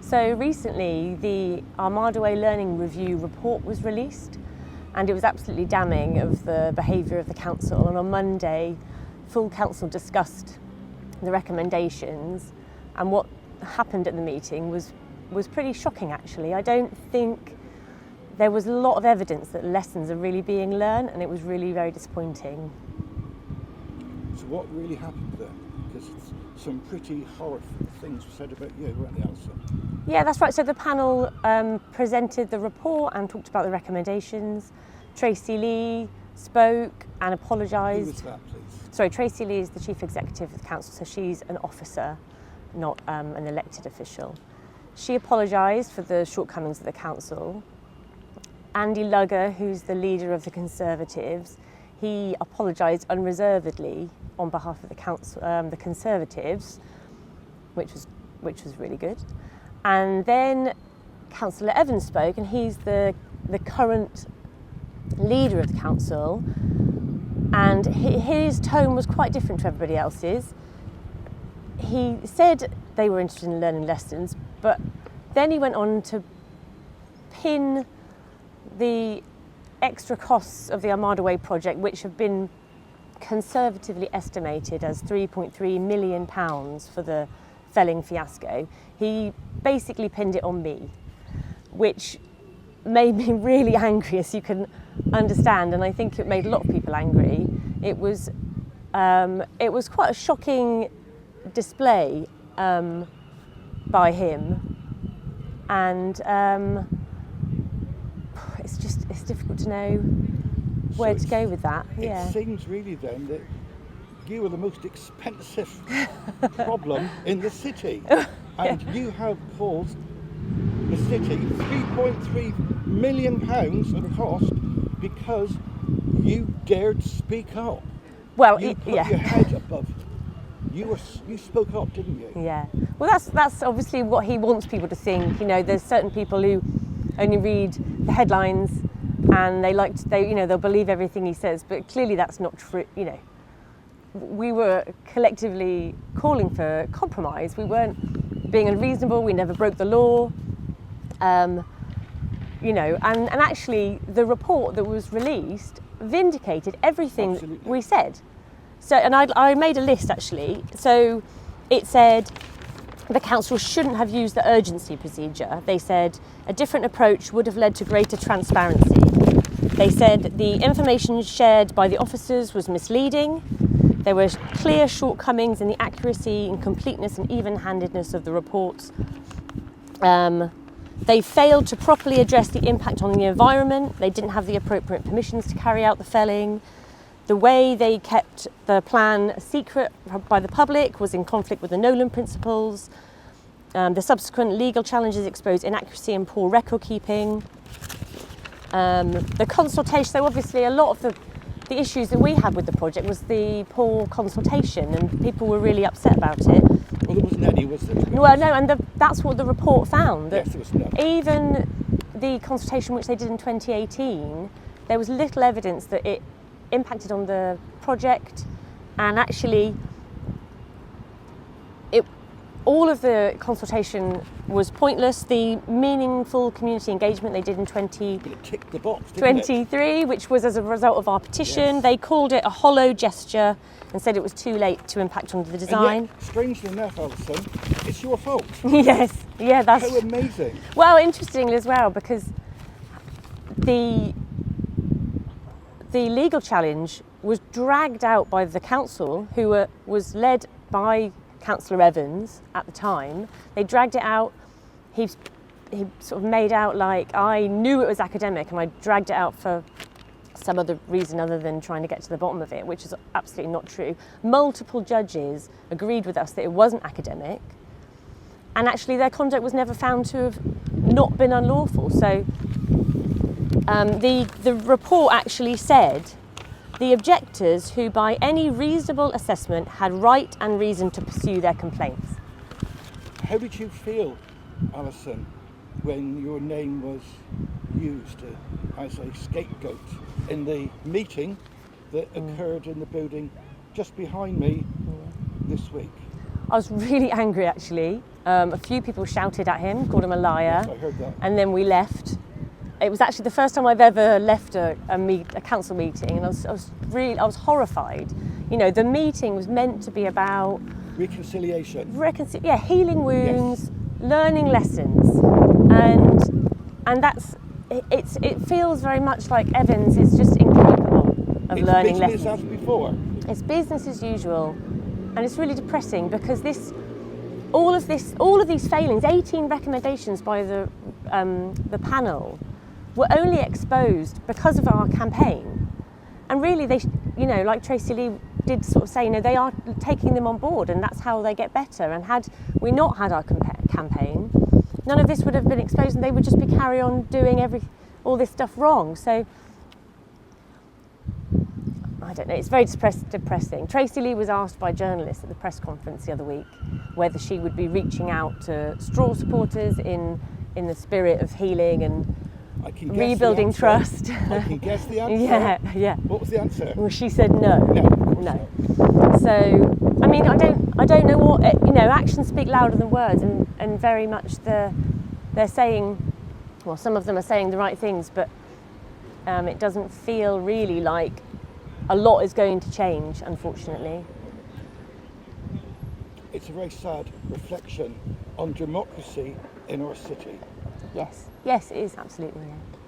So recently the ARMADA Learning Review report was released, and it was absolutely damning of the behaviour of the council. And on Monday, full council discussed the recommendations, and what happened at the meeting was pretty shocking actually. I don't think there was a lot of evidence that lessons are really being learned, and it was really very disappointing. So what really happened there? Because some pretty horrible things were said about you, weren't they, Alison? Yeah, that's right. So the panel presented the report and talked about the recommendations. Tracy Lee spoke and apologised. Who was that, please? Sorry, Tracy Lee is the Chief Executive of the Council, so she's an officer, not an elected official. She apologised for the shortcomings of the Council. Andy Lugger, who's the leader of the Conservatives, he apologised unreservedly on behalf of the Council, the Conservatives, which was really good. And then Councillor Evans spoke, and he's the current leader of the Council, and his tone was quite different to everybody else's. He said they were interested in learning lessons, but then he went on to pin the extra costs of the ARMADA Way project, which have been conservatively estimated as £3.3 million for the felling fiasco. He basically pinned it on me, which made me really angry, as you can understand, and I think it made a lot of people angry. It was quite a shocking display by him, and it's difficult to know where to go with that. It seems really then that you are the most expensive problem in the city, and you have caused the city £3.3 million of cost because you dared speak up. Well, you put your head above. You spoke up, didn't you? Yeah. Well, that's obviously what he wants people to think. You know, there's certain people who only read the headlines and they'll believe everything he says, but clearly that's not true. You know, we were collectively calling for compromise. We weren't being unreasonable. We never broke the law. You know, and actually the report that was released vindicated everything Absolutely. We said. So, and I made a list actually. So it said the council shouldn't have used the urgency procedure. They said a different approach would have led to greater transparency. They said the information shared by the officers was misleading. There were clear shortcomings in the accuracy and completeness and even-handedness of the reports. They failed to properly address the impact on the environment. They didn't have the appropriate permissions to carry out the felling. The way they kept the plan secret by the public was in conflict with the Nolan principles. The subsequent legal challenges exposed inaccuracy and poor record keeping. The consultation, so obviously a lot of the issues that we had with the project was the poor consultation, and people were really upset about it. Well, there wasn't any, was there? Well, no, and that's what the report found. That yes, there was none. even the consultation which they did in 2018, there was little evidence that it impacted on the project, and actually all of the consultation was pointless. The meaningful community engagement they did in But it ticked the box, didn't it? 2023, which was as a result of our petition, Yes. They called it a hollow gesture and said it was too late to impact on the design. And yet, strangely enough, Alison, it's your fault. Yes, yeah, that's How amazing. well, interestingly as well, because the legal challenge was dragged out by the council, who was led by Councillor Evans at the time. They dragged it out. He sort of made out like I knew it was academic and I dragged it out for some other reason other than trying to get to the bottom of it, which is absolutely not true. Multiple judges agreed with us that it wasn't academic, and actually their conduct was never found to have not been unlawful. So the report actually said the objectors, who by any reasonable assessment had right and reason to pursue their complaints. How did you feel, Alison, when your name was used as a scapegoat in the meeting that occurred in the building just behind me this week? I was really angry actually. A few people shouted at him, called him a liar. Yes, I heard that. And then we left. It was actually the first time I've ever left a council meeting, and I was horrified. You know, the meeting was meant to be about reconciliation. Healing wounds, learning lessons, and that's it feels very much like Evans is just incapable of learning lessons. It's business as before. It's business as usual, and it's really depressing because all of these failings, 18 recommendations by the panel, were only exposed because of our campaign. And really, they, you know, like Tracy Lee did sort of say, you know, they are taking them on board, and that's how they get better. And had we not had our campaign, none of this would have been exposed, and they would just be carry on doing all this stuff wrong. So I don't know, it's very depressing. Tracy Lee was asked by journalists at the press conference the other week whether she would be reaching out to straw supporters in the spirit of healing and rebuilding trust. I can guess the answer. Yeah. What was the answer? Well, she said no. No. So, I mean, I don't know what, you know, actions speak louder than words, and very much they're saying, well, some of them are saying the right things, but it doesn't feel really like a lot is going to change, unfortunately. It's a very sad reflection on democracy in our city. Yes, it is, absolutely, yeah.